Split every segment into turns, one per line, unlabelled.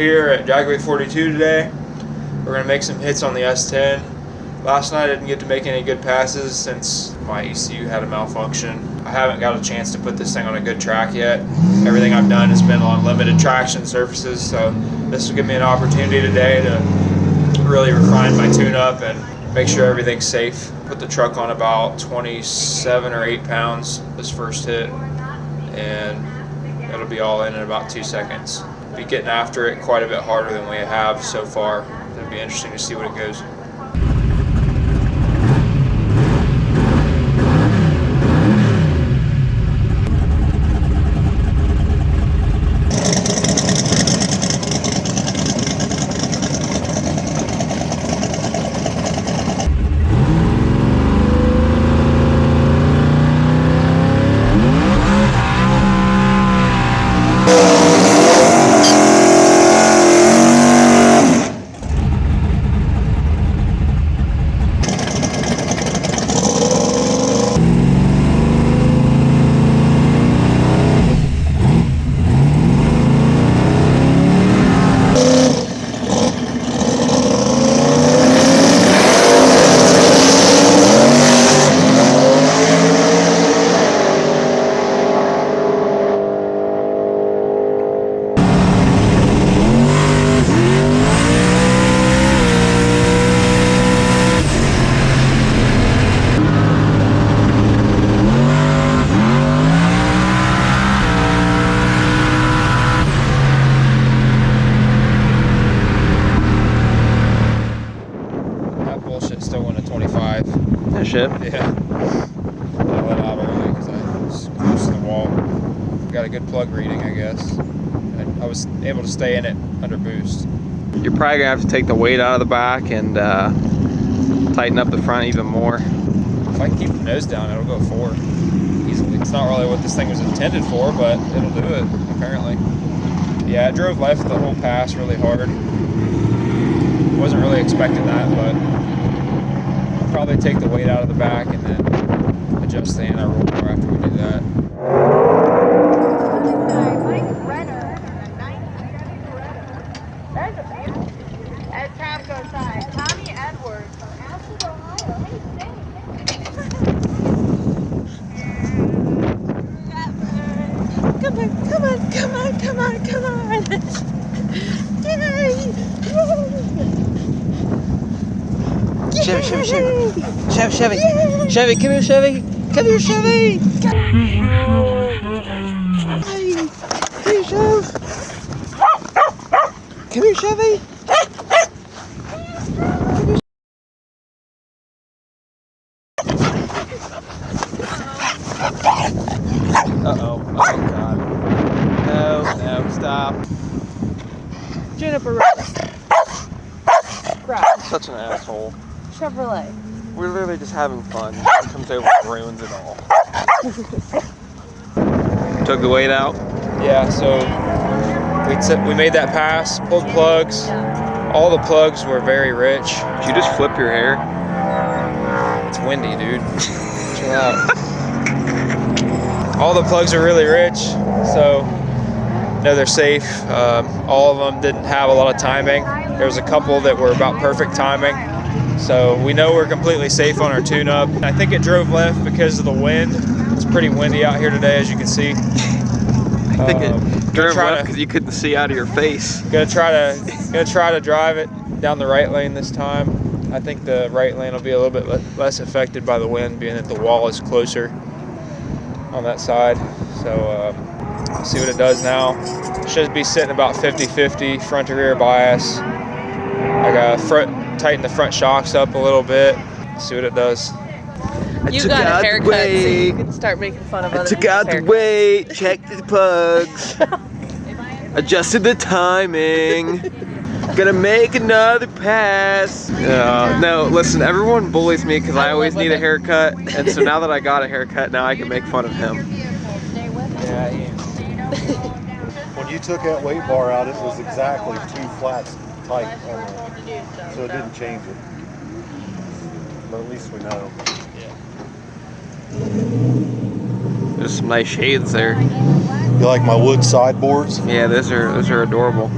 here at Dragway 42 today. We're going to make some hits on the S-10. Last night I didn't get to make any good passes since my ECU had a malfunction. I haven't got a chance to put this thing on a good track yet. Everything I've done has been on limited traction surfaces, so this will give me an opportunity today to really refine my tune-up and make sure everything's safe. Put the truck on about 27 or 8 pounds this first hit, and it'll be all in about 2 seconds. Be getting after it quite a bit harder than we have so far. It'll be interesting to see what it goes. Still went a 25.
That shit?
Yeah. I let out early because I was close to the wall. Got a good plug reading, I guess. I was able to stay in it under boost.
You're probably gonna have to take the weight out of the back and tighten up the front even more.
If I can keep the nose down, it'll go 4 easily. It's not really what this thing was intended for, but it'll do it, apparently. Yeah, I drove left the whole pass really hard. Wasn't really expecting that, but probably take the weight out of the back and then adjust the anti-roll bar after we do that.
As time goes by, Tommy Edwards from Ashland, Ohio. Come on. Yay!
Chevy, come here, Chevy. Come here, Chevy. Hey, Chev. Come here, Chevy. Uh-oh. Oh, God. No, stop.
Juniper Rose. Crap.
Such an asshole.
Chevrolet.
We're literally just having fun. He comes over and ruins it all. Took the weight out?
Yeah, so we made that pass, pulled plugs. All the plugs were very rich.
Did you just flip your hair?
It's windy, dude. Chill out. All the plugs are really rich, so they're safe. All of them didn't have a lot of timing. There was a couple that were about perfect timing. So we know we're completely safe on our tune-up. I think it drove left because of the wind. It's pretty windy out here today, as you can see.
I think it drove left because you couldn't see out of your face.
Gonna try to drive it down the right lane this time. I think the right lane will be a little bit less affected by the wind, being that the wall is closer on that side. So see what it does now. Should be sitting about 50-50 front to rear bias. I got tighten the front shocks up a little bit. See what it does.
You got a haircut, so you can start making fun of other people's
took out the weight, checked the plugs, adjusted the timing. Gonna make another pass. No, listen, everyone bullies me because I always need a haircut, and so now that I got a haircut, now I can make fun of him.
Yeah,
When you took that weight bar out, it was exactly 2 flats tight on it, so it didn't change it. But at least we know.
There's some nice shades there.
You like my wood sideboards?
Yeah, those are adorable.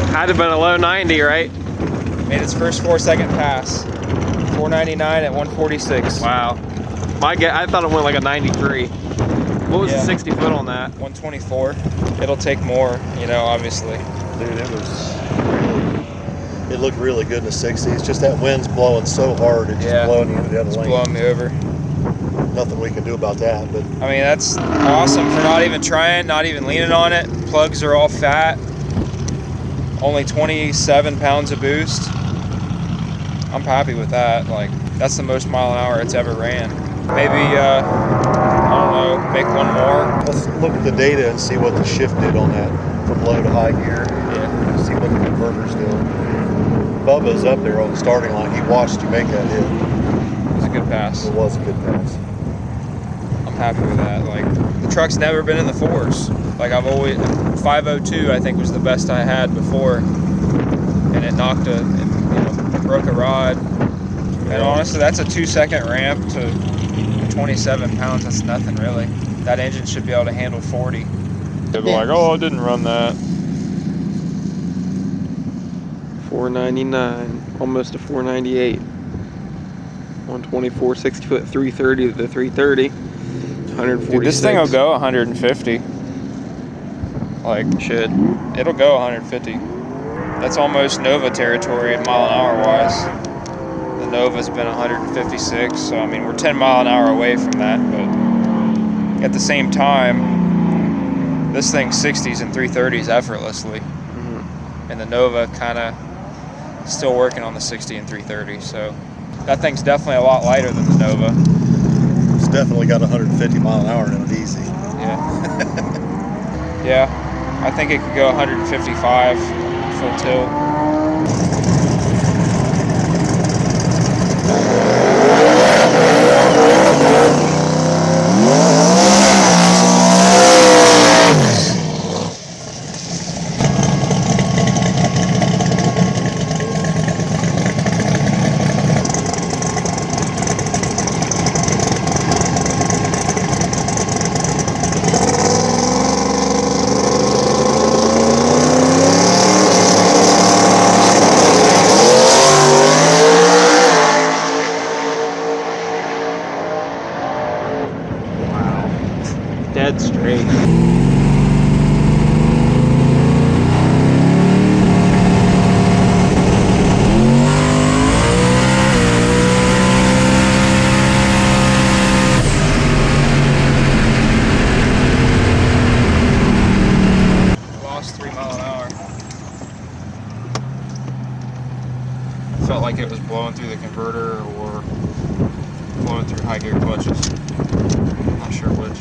Had to have been a low 90, right?
Made its first 4-second pass. 499 at 146.
Wow. I thought it went like a 93. What was the 60 foot on that?
124. It'll take more, you know, obviously.
Dude, it looked really good in the 60s. Just that wind's blowing so hard, it's just blowing you the other lane.
Blowing me over.
Nothing we can do about that, but
I mean, that's awesome for not even trying, not even leaning on it. Plugs are all fat. Only 27 pounds of boost. I'm happy with that. Like, that's the most mile an hour it's ever ran. Maybe, I don't know, make one more.
let's look at the data and see what the shift did on that from low to high gear.
Yeah.
See what the converter's doing. Bubba's up there on the starting line. He watched you make that hit.
It was a good pass.
It was a good pass.
I'm happy with that. Like, the truck's never been in the fours. Like, I've always, 502 I think was the best I had before, and it knocked it broke a rod. And honestly, that's a 2-second ramp to 27 pounds. That's nothing really. That engine should be able to handle 40. They'll be like, oh, I didn't run that.
499, almost a 498. 124, 60 foot, 330 to the 330. 146.
Dude, this thing will go 150. Like,
Should.
it'll go 150. That's almost Nova territory mile an hour wise. The Nova's been 156, so I mean, we're 10 mile an hour away from that, but at the same time, this thing's 60s and 330s effortlessly.
Mm-hmm.
And the Nova kind of still working on the 60 and 330, so that thing's definitely a lot lighter than the Nova.
It's definitely got 150 mile an hour in it easy.
Yeah. Yeah, I think it could go 155 full tilt.
Dead straight.
Lost 3 mile an hour. Felt like it was blowing through the converter or blowing through high gear clutches. Not sure which.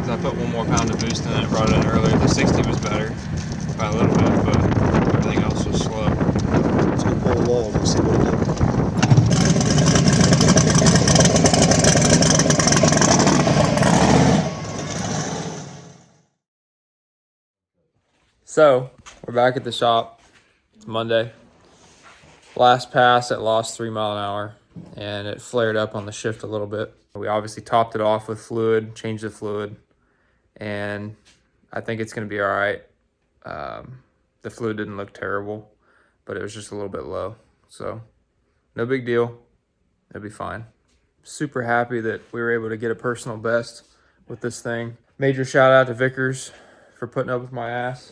I put 1 more pound of boost in it, brought it in earlier. The 60 was better by a little bit, but everything else was slow.
Let's go pull a log and see what it does.
So, we're back at the shop. It's Monday. Last pass, it lost 3 mile an hour, and it flared up on the shift a little bit. We obviously topped it off with fluid, changed the fluid, and I think it's going to be all right. The fluid didn't look terrible, but it was just a little bit low. So, no big deal. It'll be fine. Super happy that we were able to get a personal best with this thing. Major shout out to Vickers for putting up with my ass.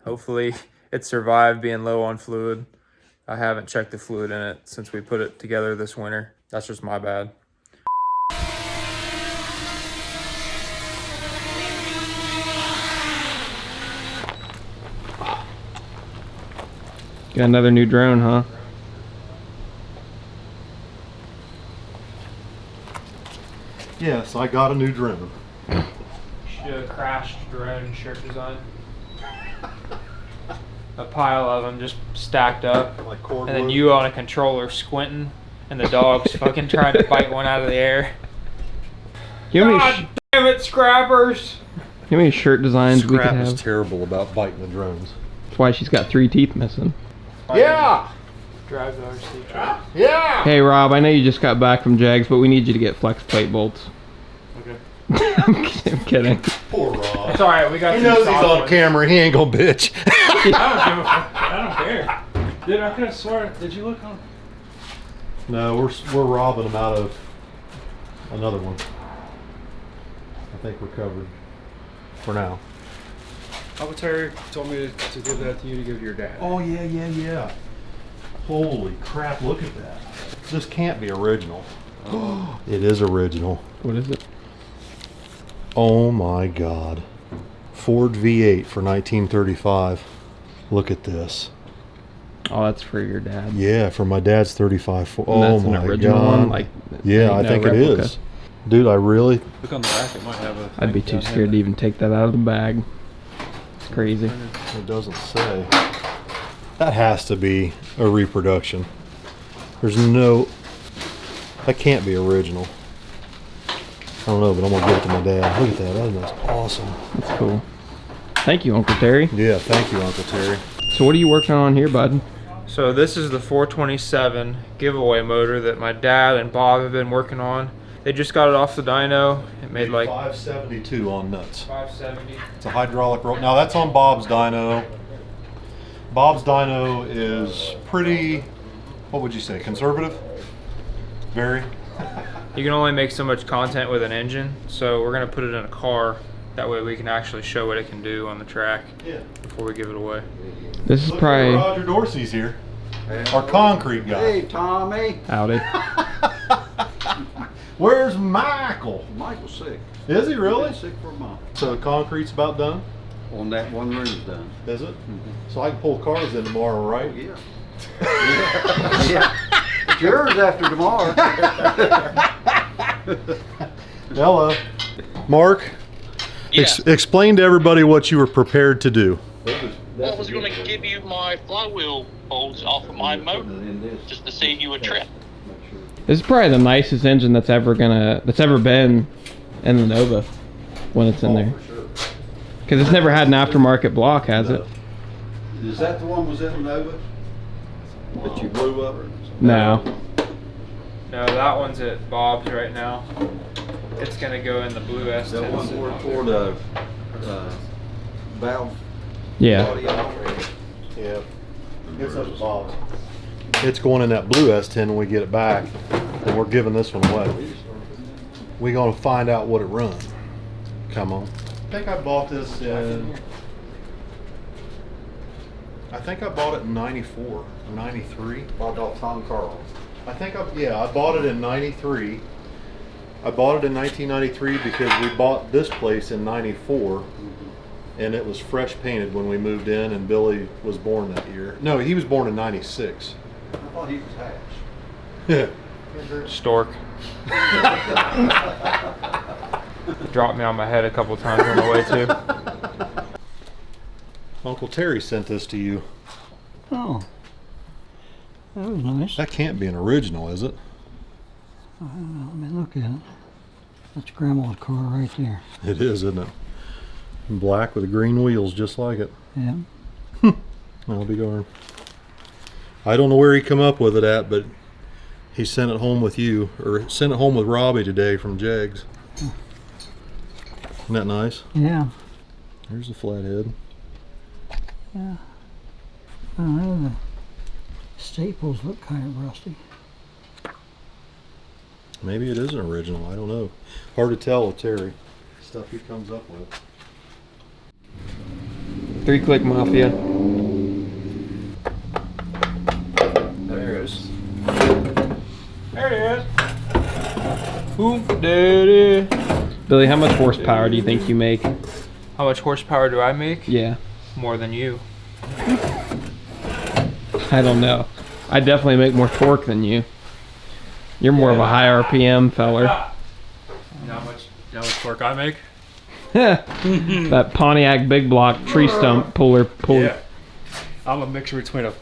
Hopefully it survived being low on fluid. I haven't checked the fluid in it since we put it together this winter. That's just my bad.
Got another new drone, huh?
Yes, I got a new drone.
Should do a crashed drone shirt design. A pile of them just stacked up,
Like
and
cordwood.
then you on a controller squinting, and the dog's fucking trying to bite one out of the air.
You know how
God damn it, scrappers!
how many shirt designs we could
Scrap is
have?
terrible about biting the drones.
That's why she's got 3 teeth missing.
Yeah!
Drive the RC truck.
Yeah!
Hey Rob, I know you just got back from Jags, but we need you to get flex plate bolts.
Okay.
I'm kidding.
Poor Rob.
It's alright, we got
He
two
knows he's
solid
on
ones.
camera. He ain't gonna bitch.
I don't give a fuck. I don't care. Dude, I could have sworn. Did you look on?
No, we're robbing him out of another one. I think we're covered for now.
Terry told me to give that to you to give to your dad.
Oh yeah. Holy crap! Look at that. This can't be original. It is original.
What is it?
Oh my God. Ford V8 for 1935. Look at this.
Oh, that's for your dad.
Yeah, for my dad's 35.
And
Oh
that's
my
an original
God.
one? Like,
Yeah,
ain't
I
no
think
replica.
it is. Dude, I really.
Look on the back, it might have a.
I'd be too scared to even take that out of the bag. It's crazy.
It doesn't say. That has to be a reproduction. There's no. That can't be original. I don't know, but I'm gonna give it to my dad. Look at that. That's awesome.
That's cool. Thank you, Uncle Terry.
Yeah, thank you, Uncle Terry.
So what are you working on here, bud?
So this is the 427 giveaway motor that my dad and Bob have been working on. They just got it off the dyno. It made like
572 on nuts.
570.
It's a hydraulic roll. Now that's on Bob's dyno. Bob's dyno is pretty, what would you say, conservative? Very.
You can only make so much content with an engine, so we're gonna put it in a car. That way we can actually show what it can do on the track
Yeah.
before we give it away.
This is
Look,
probably
Roger Dorsey's here. Our concrete guy.
Hey, Tommy.
Howdy.
Where's Michael?
Michael's sick.
Is he really?
Been sick for a month.
So concrete's about done,
On that one room's done.
is it? So I can pull cars in tomorrow, right?
Yeah. Yeah. It's yours after tomorrow.
Hello. Mark, explain to everybody what you were prepared to do.
I was going to give you my flywheel bolts off of my motor just to save you a trip.
This is probably the nicest engine that's ever been in the Nova when it's in there. Because it's never had an aftermarket block, has it?
Is that the one was in the Nova? That you blew up?
No.
No, that one's at Bob's right now. It's gonna go in the blue S10.
That one for the valve
Yeah.
body operator.
Yeah. It's up to Bob's. It's going in that blue S10 when we get it back, and we're giving this one away. We're gonna find out what it runs. Come on. I think I bought this in. I think I bought it in '94 or '93.
Bought off Tom Carl.
I think I bought it in '93. I bought it in 1993 because we bought this place in '94, and it was fresh painted when we moved in, and Billy was born that year. No, he was born in '96.
I thought he was hatched.
Yeah.
Stork. Dropped me on my head a couple times on the way too.
Uncle Terry sent this to you.
Oh, that was nice.
That can't be an original, is it?
Let me look at it. That's Grandma's car right there.
It is, isn't it? In black with green wheels, just like it.
Yeah.
I'll be darned. I don't know where he come up with it at, but he sent it home with you, or sent it home with Robbie today from Jags. Isn't that nice?
Yeah.
There's the flathead.
Yeah. I don't know, the staples look kind of rusty.
Maybe it is an original. I don't know. Hard to tell with Terry. Stuff he comes up with.
3-click Mafia.
There it is. There it is. Boom, there it is.
Billy, how much horsepower do you think you make?
How much horsepower do I make?
Yeah.
More than you.
I don't know. I definitely make more torque than you. You're more of a high RPM feller.
You know how much torque I make?
That Pontiac big block tree stump puller.
Yeah. I'm a mixture between a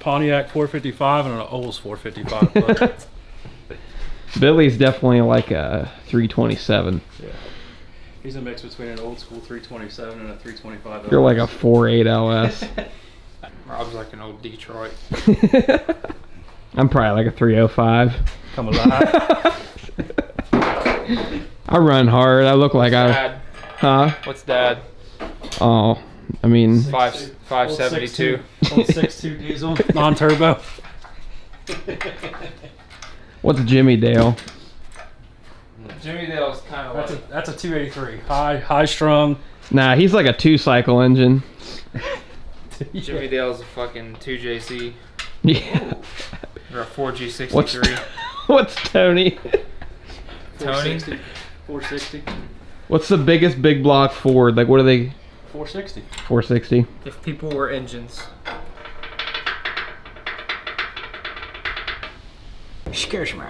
Pontiac 455 and an Olds 455. But
Billy's definitely like a 327.
yeah. He's a mix between an old school 327 and a 325.
You're like a 4.8 LS.
Rob's like an old Detroit.
I'm probably like a 305.
Come alive.
I run hard. I look like
Dad.
Huh?
What's Dad?
Oh, I mean,
572.
Old 6.2 diesel, non-turbo.
what's Jimmy Dale?
Jimmy Dale's kind of
That's a 283. High strung.
Nah, he's like a 2-cycle engine.
Jimmy Dale's a fucking 2JC
Yeah.
or a 4G63.
What's Tony?
Tony?
460.
What's the biggest big block Ford? Like, what are they?
460.
460.
If people were engines.
Excuse me.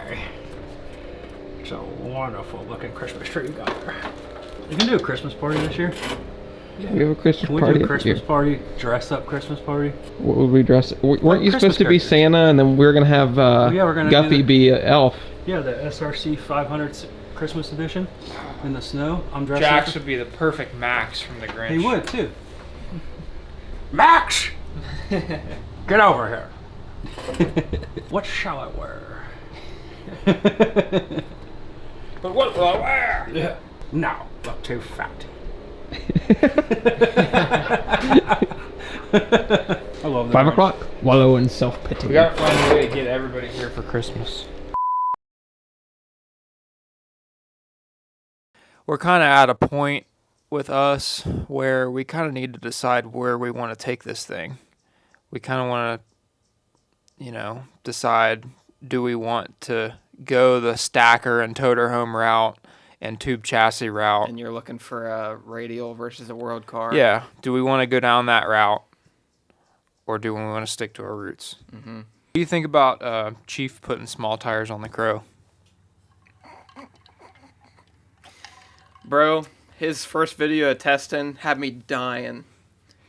It's a wonderful looking Christmas tree you got there. You can do a Christmas party this year.
We have a Christmas
Can we
party.
do a Christmas
here.
party? Dress up Christmas party?
What would we dress? Weren't you
Christmas
supposed to be
characters.
Santa, and then we were gonna have
yeah, we're gonna
Guffy
do
be Elf?
Yeah, the SRC 500 Christmas edition in the snow. I'm dressed
Jax
up.
would be the perfect Max from the Grinch.
He would too. Max! Get over here. What shall I wear?
But what will I wear?
Yeah. No, look too fat. I love that.
5 o'clock. Wallow in self-pity.
We gotta find a way to get everybody here for Christmas. We're kind of at a point with us where we kind of need to decide where we want to take this thing. We kind of want to, decide, do we want to go the stacker and toter home route and tube chassis route?
And you're looking for a radial versus a world car.
Yeah. Do we want to go down that route, or do we want to stick to our roots?
Mm-hmm.
What do you think about Chief putting small tires on the Crow?
Bro, his first video of testing had me dying.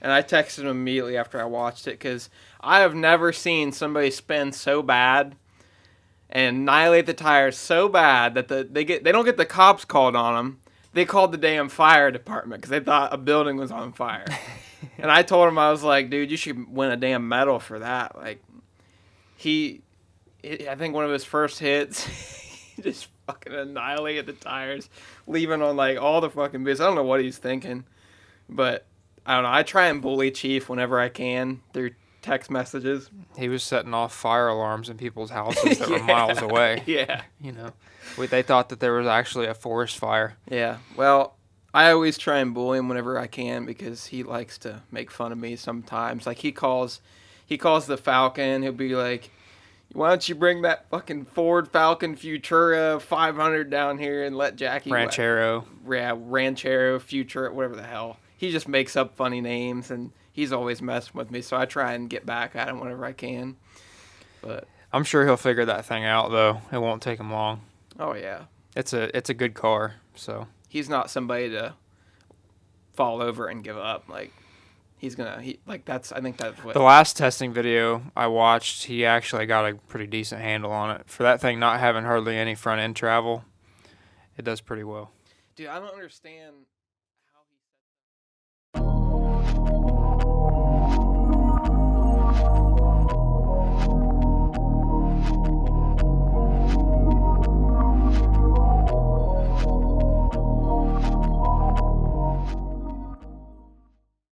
And I texted him immediately after I watched it, because I have never seen somebody spin so bad and annihilate the tires so bad that they don't get the cops called on them. They called the damn fire department because they thought a building was on fire. And I told him, I was like, dude, you should win a damn medal for that. Like, I think one of his first hits, he just fucking annihilated the tires, leaving on like all the fucking bits. I don't know what he's thinking, but I don't know. I try and bully Chief whenever I can through text messages.
He was setting off fire alarms in people's houses that were miles away.
Yeah.
They thought that there was actually a forest fire.
Yeah. Well, I always try and bully him whenever I can because he likes to make fun of me sometimes. Like he calls the Falcon. He'll be like, "Why don't you bring that fucking Ford Falcon Futura 500 down here and let Jackie
Ranchero.
Ranchero, Futura, whatever the hell." He just makes up funny names, and he's always messing with me, so I try and get back at him whenever I can. But
I'm sure he'll figure that thing out, though. It won't take him long.
oh yeah,
It's a good car, so.
he's not somebody to fall over and give up. Like I think that's what.
The last testing video I watched, he actually got a pretty decent handle on it. For that thing not having hardly any front end travel, it does pretty well.
Dude, I don't understand.